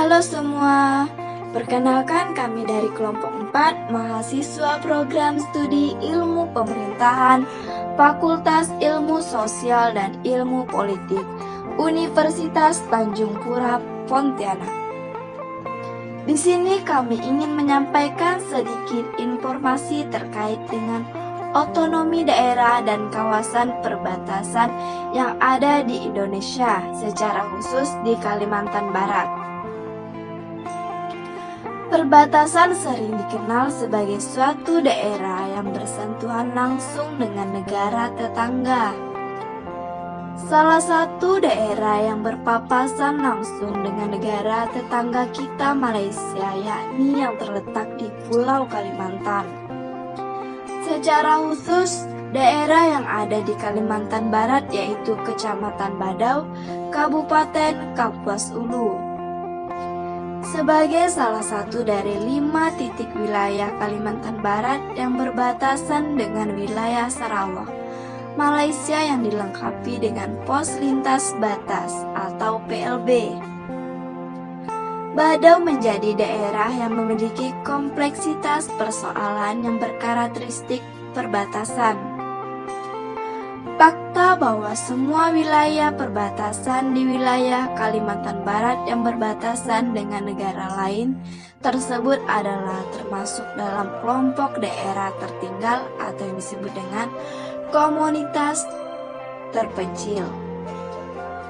Halo semua, perkenalkan kami dari kelompok 4 mahasiswa program studi ilmu pemerintahan Fakultas Ilmu Sosial dan Ilmu Politik Universitas Tanjung Pura, Pontianak. Di sini kami ingin menyampaikan sedikit informasi terkait dengan otonomi daerah dan kawasan perbatasan yang ada di Indonesia, secara khusus di Kalimantan Barat. Perbatasan sering dikenal sebagai suatu daerah yang bersentuhan langsung dengan negara tetangga. Salah satu daerah yang berpapasan langsung dengan negara tetangga kita Malaysia, yakni yang terletak di Pulau Kalimantan. Secara khusus, daerah yang ada di Kalimantan Barat yaitu Kecamatan Badau, Kabupaten Kapuas Hulu. Sebagai salah satu dari 5 titik wilayah Kalimantan Barat yang berbatasan dengan wilayah Sarawak, Malaysia yang dilengkapi dengan pos lintas batas atau PLB. Badau menjadi daerah yang memiliki kompleksitas persoalan yang berkarakteristik perbatasan. Fakta bahwa semua wilayah perbatasan di wilayah Kalimantan Barat yang berbatasan dengan negara lain tersebut adalah termasuk dalam kelompok daerah tertinggal atau yang disebut dengan komunitas terpencil.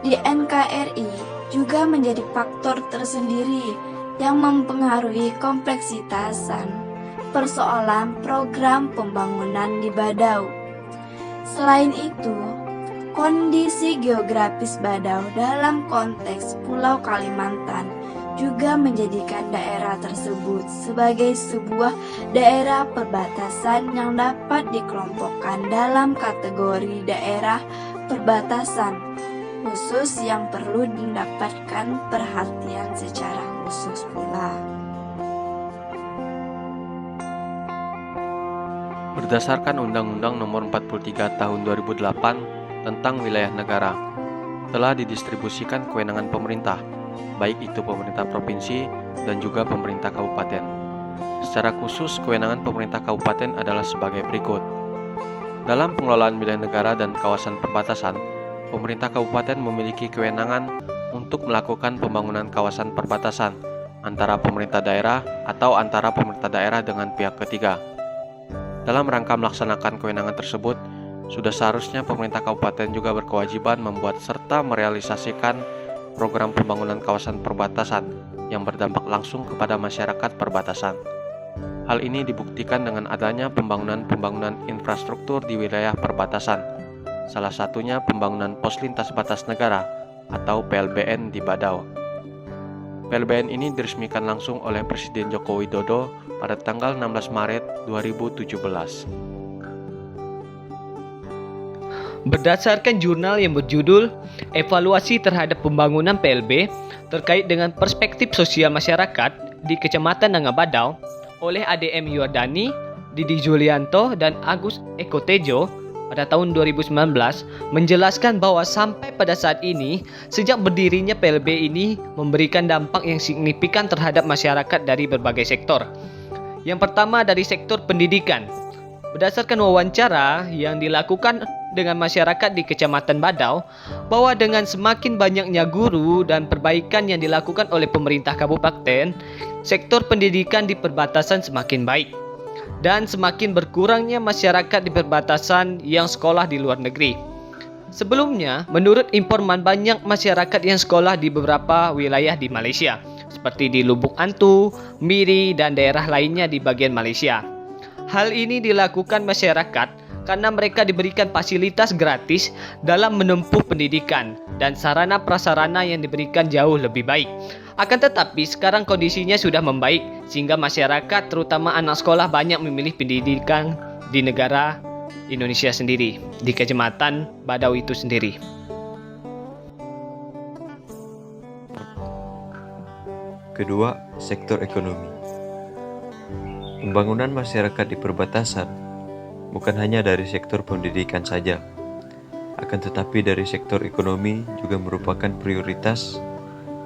Di NKRI juga menjadi faktor tersendiri yang mempengaruhi kompleksitasan persoalan program pembangunan di Badau. Selain itu, kondisi geografis Badau dalam konteks Pulau Kalimantan juga menjadikan daerah tersebut sebagai sebuah daerah perbatasan yang dapat dikelompokkan dalam kategori daerah perbatasan khusus yang perlu mendapatkan perhatian secara khusus pula. Berdasarkan Undang-Undang Nomor 43 Tahun 2008 tentang Wilayah Negara, telah didistribusikan kewenangan pemerintah, baik itu pemerintah provinsi dan juga pemerintah kabupaten. Secara khusus, kewenangan pemerintah kabupaten adalah sebagai berikut. Dalam pengelolaan wilayah negara dan kawasan perbatasan, pemerintah kabupaten memiliki kewenangan untuk melakukan pembangunan kawasan perbatasan antara pemerintah daerah atau antara pemerintah daerah dengan pihak ketiga. Dalam rangka melaksanakan kewenangan tersebut, sudah seharusnya pemerintah kabupaten juga berkewajiban membuat serta merealisasikan program pembangunan kawasan perbatasan yang berdampak langsung kepada masyarakat perbatasan. Hal ini dibuktikan dengan adanya pembangunan infrastruktur di wilayah perbatasan, salah satunya pembangunan pos lintas batas negara atau PLBN di Badau. PLBN ini diresmikan langsung oleh Presiden Joko Widodo pada tanggal 16 Maret 2017. Berdasarkan jurnal yang berjudul Evaluasi Terhadap Pembangunan PLB terkait dengan perspektif sosial masyarakat di Kecamatan Nangabadau oleh ADM Yordani, Didi Julianto, dan Agus Eko Tejo pada tahun 2019 menjelaskan bahwa sampai pada saat ini, sejak berdirinya PLB ini memberikan dampak yang signifikan terhadap masyarakat dari berbagai sektor. Yang pertama dari sektor pendidikan. Berdasarkan wawancara yang dilakukan dengan masyarakat di Kecamatan Badau, bahwa dengan semakin banyaknya guru dan perbaikan yang dilakukan oleh pemerintah kabupaten, sektor pendidikan di perbatasan semakin baik. Dan semakin berkurangnya masyarakat di perbatasan yang sekolah di luar negeri. Sebelumnya, menurut informan banyak masyarakat yang sekolah di beberapa wilayah di Malaysia, seperti di Lubuk Antu, Miri, dan daerah lainnya di bagian Malaysia. Hal ini dilakukan masyarakat karena mereka diberikan fasilitas gratis dalam menempuh pendidikan dan sarana prasarana yang diberikan jauh lebih baik. Akan tetapi sekarang kondisinya sudah membaik sehingga masyarakat terutama anak sekolah banyak memilih pendidikan di negara Indonesia sendiri, di Kecamatan Badau itu sendiri. Kedua, sektor ekonomi. Pembangunan masyarakat di perbatasan bukan hanya dari sektor pendidikan saja, akan tetapi dari sektor ekonomi juga merupakan prioritas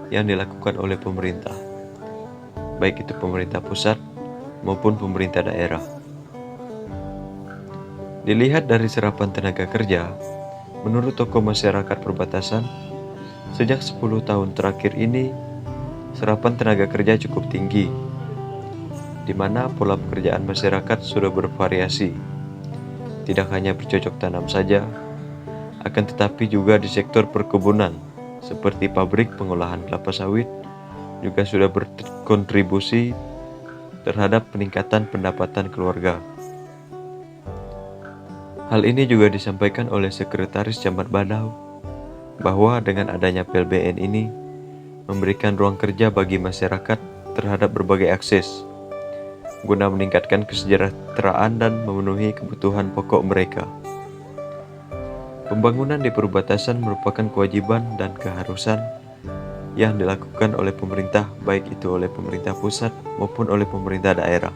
yang dilakukan oleh pemerintah, baik itu pemerintah pusat maupun pemerintah daerah. Dilihat dari serapan tenaga kerja, menurut tokoh masyarakat perbatasan, sejak 10 tahun terakhir ini, serapan tenaga kerja cukup tinggi, di mana pola pekerjaan masyarakat sudah bervariasi. Tidak hanya bercocok tanam saja, akan tetapi juga di sektor perkebunan, seperti pabrik pengolahan kelapa sawit, juga sudah berkontribusi terhadap peningkatan pendapatan keluarga. Hal ini juga disampaikan oleh Sekretaris Camat Badau, bahwa dengan adanya PLBN ini, memberikan ruang kerja bagi masyarakat terhadap berbagai akses, guna meningkatkan kesejahteraan dan memenuhi kebutuhan pokok mereka. Pembangunan di perbatasan merupakan kewajiban dan keharusan yang dilakukan oleh pemerintah, baik itu oleh pemerintah pusat maupun oleh pemerintah daerah.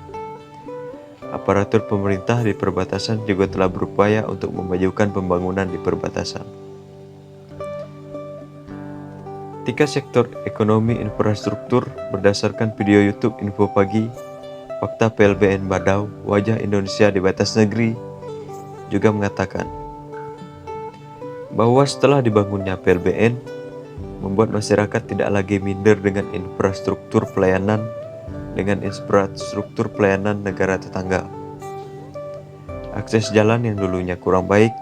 Aparatur pemerintah di perbatasan juga telah berupaya untuk memajukan pembangunan di perbatasan. Tiga sektor ekonomi infrastruktur berdasarkan video YouTube Info Pagi, Fakta PLBN Badau, Wajah Indonesia di Batas Negeri, juga mengatakan bahwa setelah dibangunnya PLBN, membuat masyarakat tidak lagi minder dengan infrastruktur pelayanan negara tetangga. Akses jalan yang dulunya kurang baik,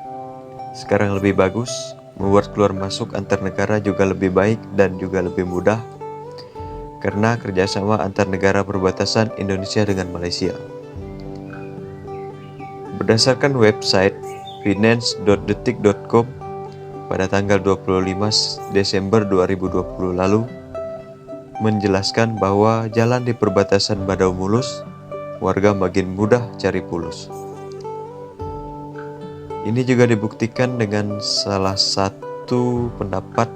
sekarang lebih bagus, membuat keluar masuk antar negara juga lebih baik dan juga lebih mudah, karena kerjasama antar negara perbatasan Indonesia dengan Malaysia. Berdasarkan website finance.detik.com pada tanggal 25 Desember 2020 lalu, menjelaskan bahwa jalan di perbatasan Badau mulus, warga makin mudah cari pulus. Ini juga dibuktikan dengan salah satu pendapat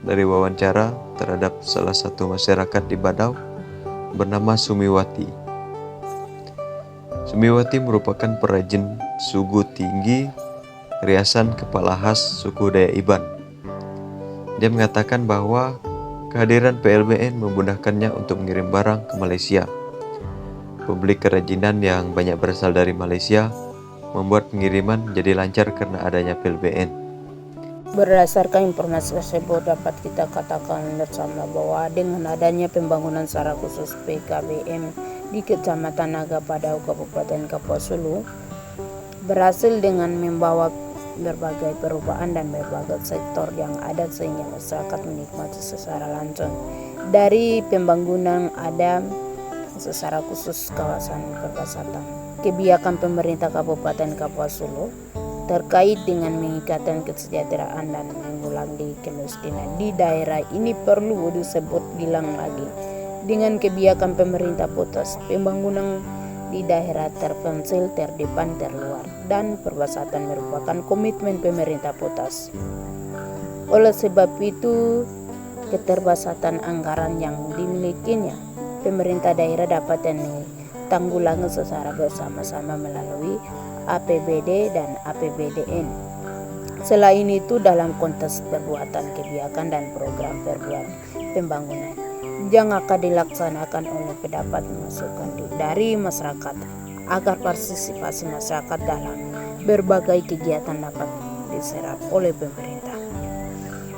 dari wawancara terhadap salah satu masyarakat di Badau bernama Sumiwati. Sumiwati merupakan perajin sugu tinggi riasan kepala khas suku Dayak Iban. Dia mengatakan bahwa kehadiran PLBN memudahkannya untuk mengirim barang ke Malaysia. Pembeli kerajinan yang banyak berasal dari Malaysia membuat pengiriman menjadi lancar karena adanya PLBN. Berdasarkan informasi tersebut dapat kita katakan bersama bahwa dengan adanya pembangunan secara khusus PKBM di Kecamatan Naga Badau, Kabupaten Kapuas Hulu, berhasil dengan membawa berbagai perubahan dan berbagai sektor yang ada sehingga masyarakat menikmati secara langsung. Dari pembangunan ada secara khusus kawasan perbatasan. Kebijakan pemerintah Kabupaten Kapuas Hulu terkait dengan meningkatkan kesejahteraan dan mengurangi kemiskinan di daerah ini perlu disebut bilang lagi. Dengan kebijakan pemerintah pusat, pembangunan di daerah terpencil, terdepan, terluar, dan perbatasan merupakan komitmen pemerintah pusat. Oleh sebab itu, keterbatasan anggaran yang dimilikinya, pemerintah daerah dapat tanggulangi secara bersama-sama melalui APBD dan APBDN. Selain itu, dalam konteks perbuatan kebijakan dan program pembangunan yang akan dilaksanakan oleh pendapat masukan dari masyarakat agar partisipasi masyarakat dalam berbagai kegiatan dapat diserap oleh pemerintah.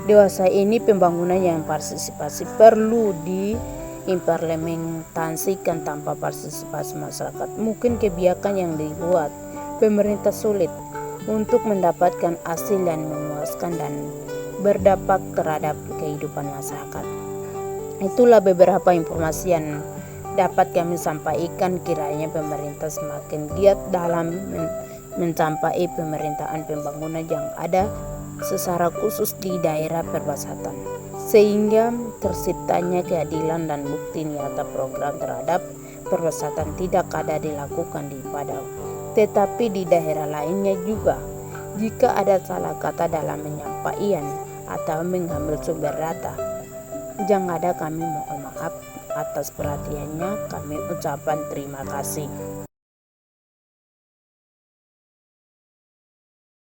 Dewasa ini pembangunan yang partisipasi perlu diimplementasikan tanpa partisipasi masyarakat. Mungkin kebijakan yang dibuat pemerintah sulit untuk mendapatkan hasil yang memuaskan dan berdampak terhadap kehidupan masyarakat. Itulah beberapa informasi yang dapat kami sampaikan. Kiranya pemerintah semakin giat dalam mencapai pemerintahan pembangunan yang ada secara khusus di daerah perbatasan, sehingga terciptanya keadilan dan bukti nyata program terhadap perbatasan tidak ada dilakukan di Badau, tetapi di daerah lainnya juga. Jika ada salah kata dalam penyampaian atau mengambil sumber data, jangan ada, kami mohon maaf atas perhatiannya. Kami ucapkan terima kasih.